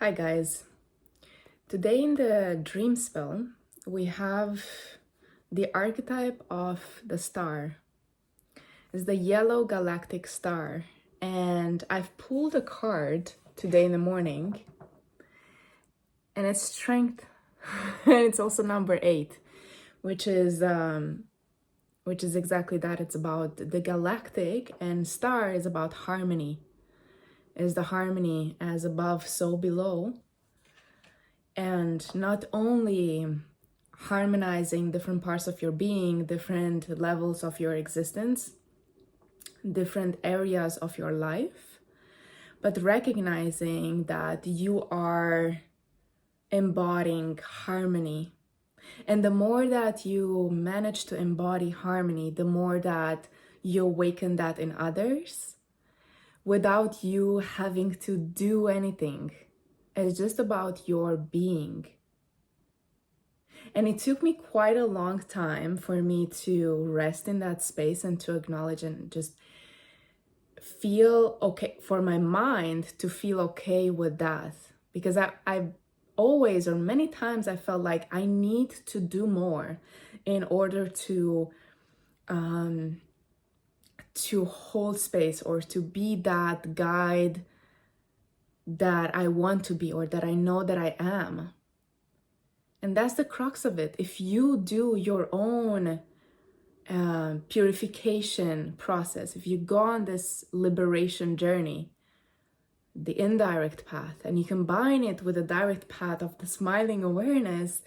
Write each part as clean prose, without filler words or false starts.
Hi guys. Today in the dream spell, we have the archetype of the star. It's the yellow galactic star. And I've pulled a card today in the morning, and it's strength. And it's also number 8, which is exactly that. It's about the galactic, and star is about harmony. Is the harmony as above, so below. And not only harmonizing different parts of your being, different levels of your existence, different areas of your life, but recognizing that you are embodying harmony. And the more that you manage to embody harmony, the more that you awaken that in others without you having to do anything. It's just about your being. And it took me quite a long time for me to rest in that space and to acknowledge and just feel okay, for my mind to feel okay with that. Because I always, or many times, I felt like I need to do more in order to hold space or to be that guide that I want to be or that I know that I am. And that's the crux of it. If you do your own purification process, if you go on this liberation journey, the indirect path, and you combine it with the direct path of the smiling awareness,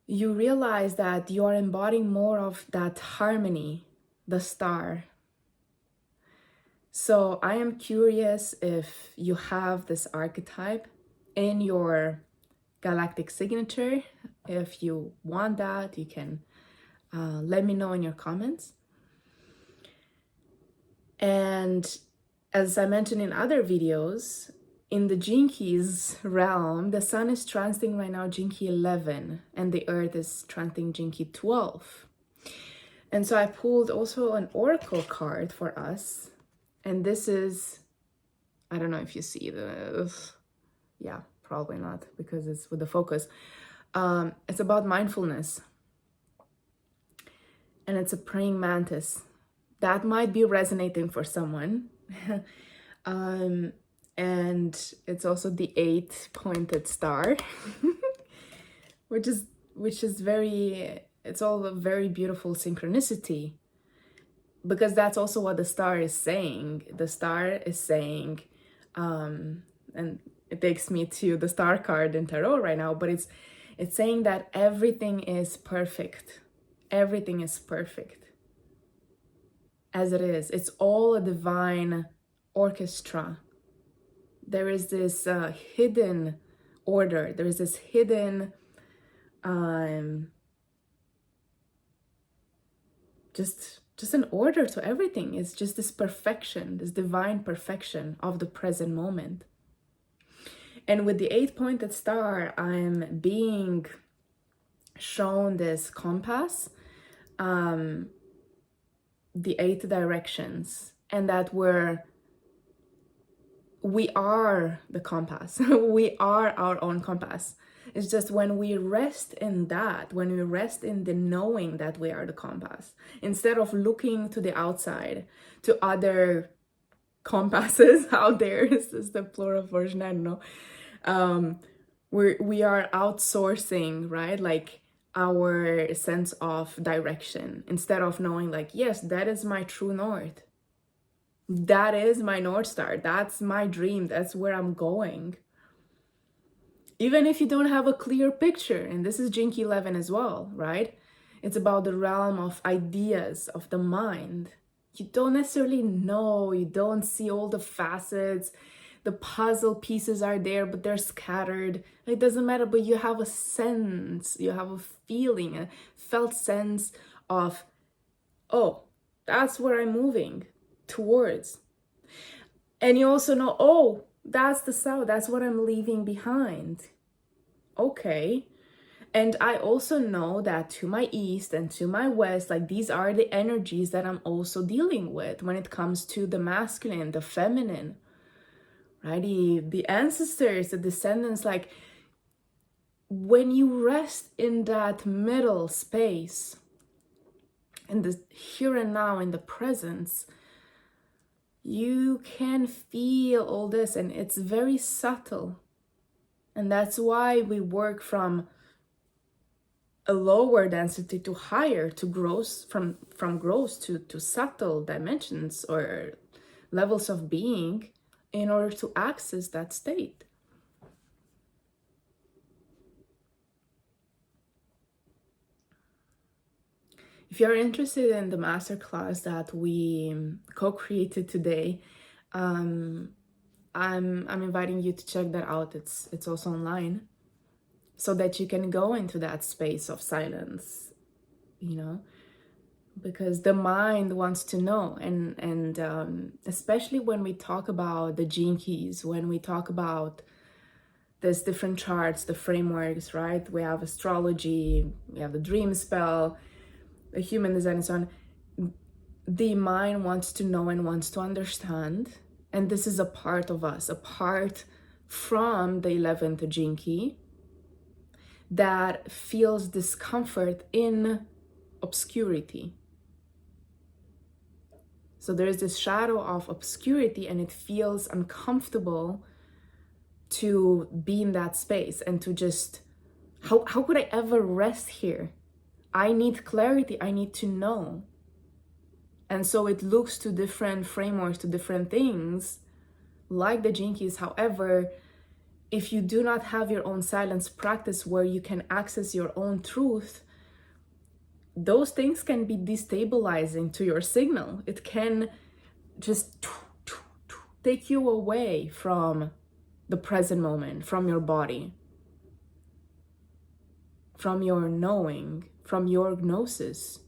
you realize that you are embodying more of that harmony, the star. So I am curious if you have this archetype in your galactic signature. If you want that, you can let me know in your comments. And as I mentioned in other videos, in the Gene Keys realm, the sun is transiting right now Gene Key 11 and the earth is transiting Gene Key 12. And so I pulled also an oracle card for us. And this is, I don't know if you see this. Yeah, probably not because it's with the focus. It's about mindfulness. And it's a praying mantis. That might be resonating for someone. And it's also the 8-pointed star, which is very, it's all a very beautiful synchronicity. Because that's also what the star is saying. The star is saying, and it takes me to the star card in tarot right now, but it's saying that everything is perfect. Everything is perfect as it is. It's all a divine orchestra. There is this hidden order. There is this hidden just an order to everything. It's just this perfection, this divine perfection of the present moment. And with the 8-pointed star, I'm being shown this compass, the 8 directions, and that we are the compass. We are our own compass. It's just when we rest in that, when we rest in the knowing that we are the compass, instead of looking to the outside, to other compasses out there, this is the plural version, I don't know. We are outsourcing, right? Like our sense of direction, instead of knowing like, yes, that is my true north. That is my North Star. That's my dream. That's where I'm going. Even if you don't have a clear picture, and this is Gene Key 11 as well, right? It's about the realm of ideas, of the mind. You don't necessarily know, you don't see all the facets, the puzzle pieces are there, but they're scattered. It doesn't matter, but you have a sense, you have a feeling, a felt sense of, oh, that's where I'm moving towards. And you also know, oh, that's the south, that's what I'm leaving behind. Okay. And I also know that to my east and to my west, like these are the energies that I'm also dealing with when it comes to the masculine, the feminine, right? The ancestors, the descendants, like when you rest in that middle space, in the here and now, in the presence, you can feel all this, and it's very subtle. And that's why we work from a lower density to higher, to gross, from gross to subtle dimensions or levels of being, in order to access that state. If you're interested in the masterclass that we co-created today, I'm inviting you to check that out. It's also online, so that you can go into that space of silence, you know, because the mind wants to know. And especially when we talk about the gene keys, when we talk about there's different charts, the frameworks, right? We have astrology, we have the dream spell, the human design, and so on. The mind wants to know and wants to understand. And this is a part of us, apart from the 11th gene key, that feels discomfort in obscurity. So there is this shadow of obscurity, and it feels uncomfortable to be in that space and to just, how could I ever rest here? I need clarity, I need to know. And so it looks to different frameworks, to different things, like the gene keys. However, if you do not have your own silence practice where you can access your own truth, those things can be destabilizing to your signal. It can just take you away from the present moment, from your body, from your knowing, from your gnosis.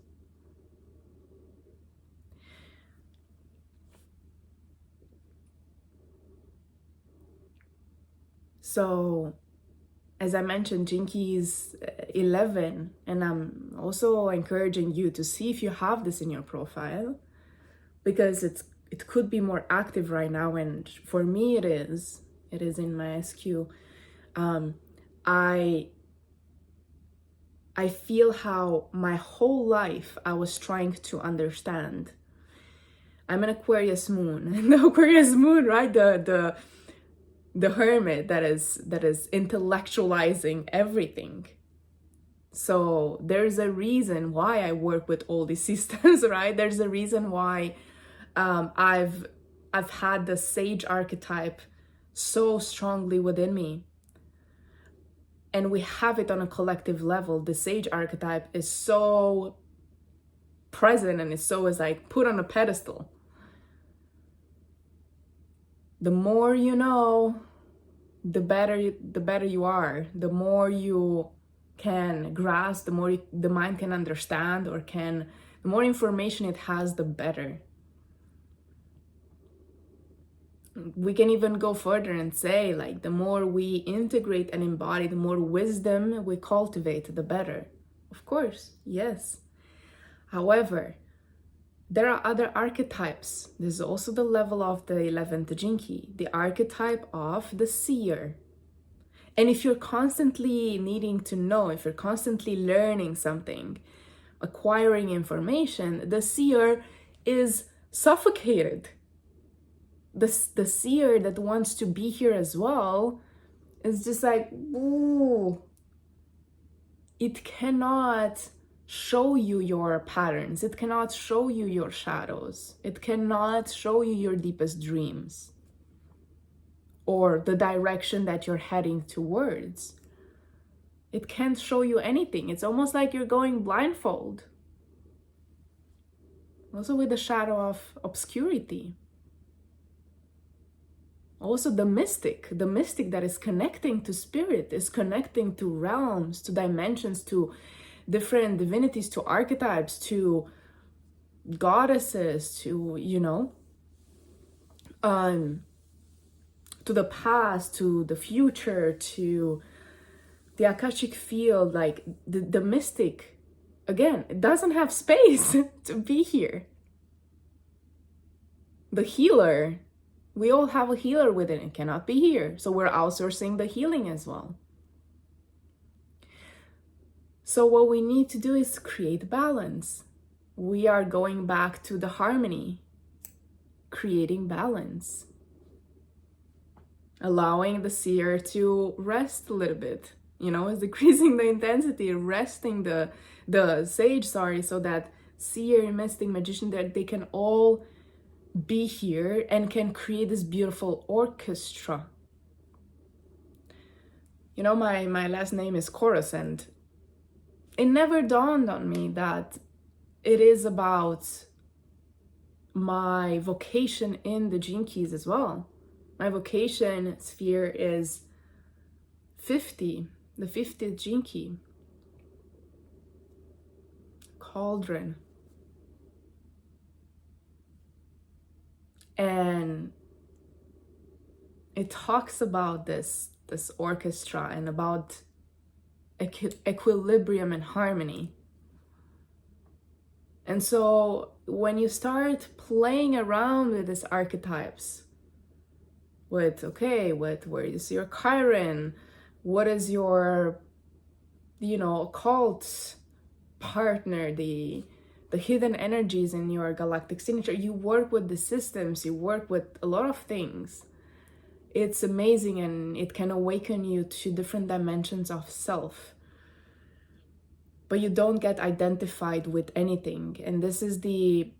So, as I mentioned, Gene Key is 11, and I'm also encouraging you to see if you have this in your profile, because it could be more active right now, and for me it is in my SQ. I feel how my whole life I was trying to understand. I'm an Aquarius moon, and the Aquarius moon, right? The hermit that is intellectualizing everything. So there's a reason why I work with all these systems, right? There's a reason why I've had the sage archetype so strongly within me. And we have it on a collective level. The sage archetype is so present, and is like put on a pedestal. The more you know, the better you are. The more you can grasp, the more the mind can understand, or the more information it has, the better. We can even go further and say, like, the more we integrate and embody, the more wisdom we cultivate, the better. Of course, yes. However, there are other archetypes. There's also the level of the 11th gene key, the archetype of the seer. And if you're constantly needing to know, if you're constantly learning something, acquiring information, the seer is suffocated. The seer that wants to be here as well is just like, ooh, it cannot show you your patterns. It cannot show you your shadows. It cannot show you your deepest dreams or the direction that you're heading towards. It can't show you anything. It's almost like you're going blindfold. Also with the shadow of obscurity. Also the mystic that is connecting to spirit, is connecting to realms, to dimensions, to different divinities, to archetypes, to goddesses, to, to the past, to the future, to the Akashic field. Like the mystic, again, it doesn't have space to be here. The healer We all have a healer within. It cannot be here. So we're outsourcing the healing as well. So what we need to do is create balance. We are going back to the harmony, creating balance, allowing the seer to rest a little bit, is decreasing the intensity, resting the sage, so that seer, mystic, magician, that they can all be here and can create this beautiful orchestra. My last name is Chorus, and it never dawned on me that it is about my vocation in the Gene Keys as well. My vocation sphere is 50, the 50th Gene Key. Cauldron. And it talks about this orchestra and about equilibrium and harmony. And so when you start playing around with these archetypes, where is your Chiron? What is your, occult partner, the hidden energies in your galactic signature? You work with the systems, you work with a lot of things. It's amazing, and it can awaken you to different dimensions of self. But you don't get identified with anything. And this is the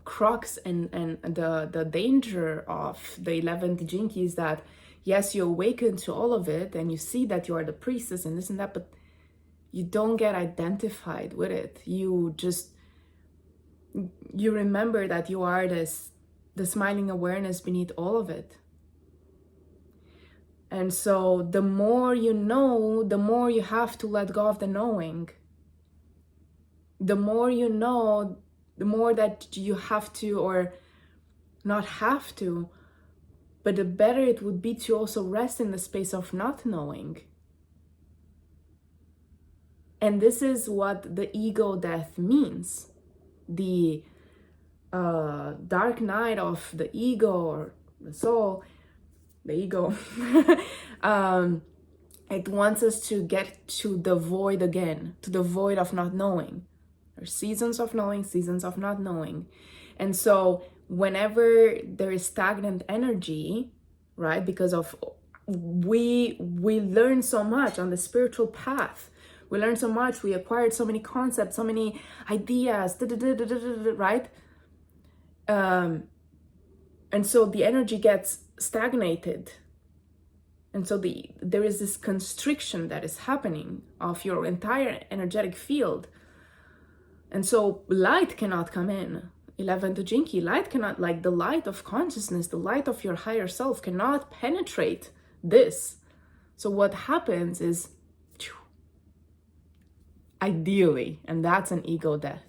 crux and the danger of the 11th Gene Key, is that yes, you awaken to all of it and you see that you are the priestess and this and that, but you don't get identified with it. You remember that you are the smiling awareness beneath all of it. And so the more you know, the more you have to let go of the knowing. The more you know, the more that you have to, or not have to, but the better it would be to also rest in the space of not knowing. And this is what the ego death means. The dark night of the ego, or the soul, the ego, it wants us to get to the void again, to the void of not knowing. There's seasons of knowing, seasons of not knowing. And so whenever there is stagnant energy, right, because of we learn so much on the spiritual path, we learn so much, we acquired so many concepts, so many ideas, right? And so the energy gets stagnated. And so there is this constriction that is happening of your entire energetic field. And so light cannot come in. 11th Gene Key, light cannot, like the light of consciousness, the light of your higher self cannot penetrate this. So what happens is, ideally, and that's an ego death.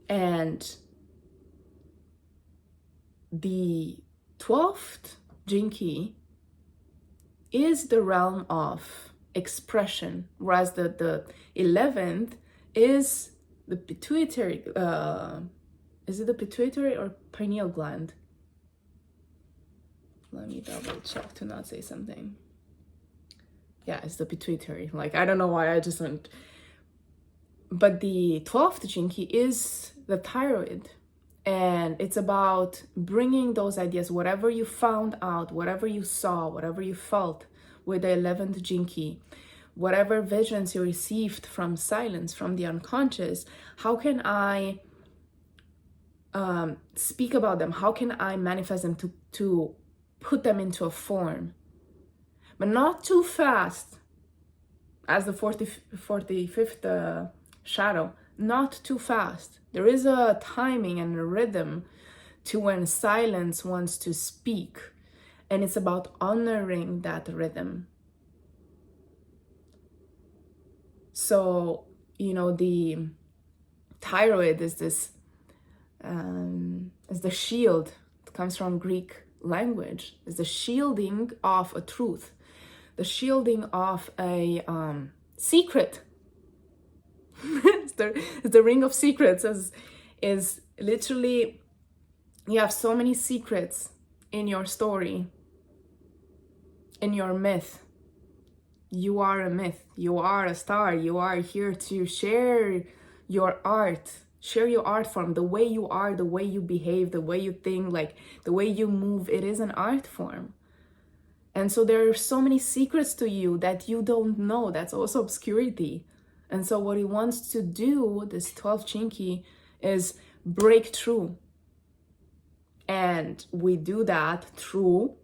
And the 12th Gene Key is the realm of expression, whereas the 11th is the pituitary, is it the pituitary or pineal gland? Let me double check to not say something. Yeah, it's the pituitary. Like, I don't know why I just went. But the 12th Gene Key is the thyroid. And it's about bringing those ideas, whatever you found out, whatever you saw, whatever you felt with the 11th Gene Key, whatever visions you received from silence, from the unconscious, how can I speak about them? How can I manifest them to put them into a form? But not too fast, as the 45th shadow, not too fast. There is a timing and a rhythm to when silence wants to speak, and it's about honoring that rhythm. So, the thyroid is this, is the shield. It comes from Greek language. It's the shielding of a truth, the shielding of a secret. It's the ring of secrets, is literally, you have so many secrets in your story, in your myth. You are a myth. You are a star. You are here to share your art. Share your art form. The way you are, the way you behave, the way you think, like the way you move. It is an art form. And so there are so many secrets to you that you don't know. That's also obscurity. And so what he wants to do, this 12th Jinki, is break through. And we do that through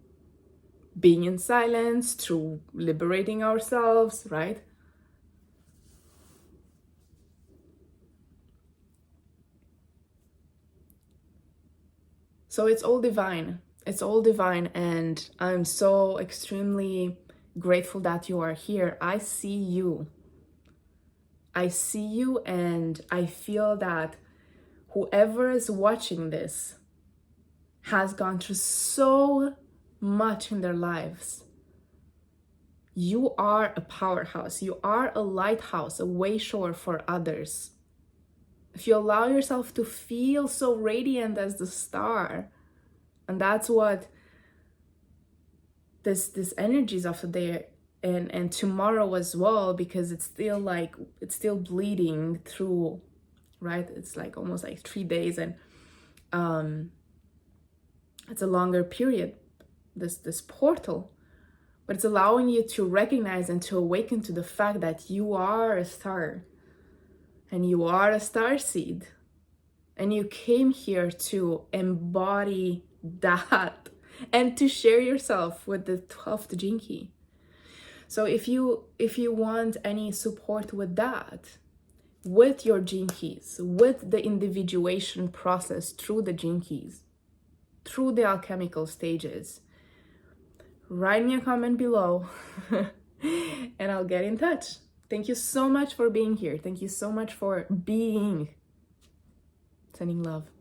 being in silence, through liberating ourselves, right? So it's all divine. It's all divine, and I'm so extremely grateful that you are here. I see you. I see you, and I feel that whoever is watching this has gone through so much in their lives. You are a powerhouse. You are a lighthouse, a wayshore for others. If you allow yourself to feel so radiant as the star, and that's what this energies of the day and tomorrow as well, because it's still bleeding through, right? It's like almost like 3 days, and it's a longer period, this portal, but it's allowing you to recognize and to awaken to the fact that you are a star, and you are a star seed, and you came here to embody that and to share yourself with the 12th Jinki. So if you want any support with that, with your Jinkis, with the individuation process through the Jinkis, through the alchemical stages, write me a comment below and I'll get in touch. Thank you so much for being here. Thank you so much for being. Sending love.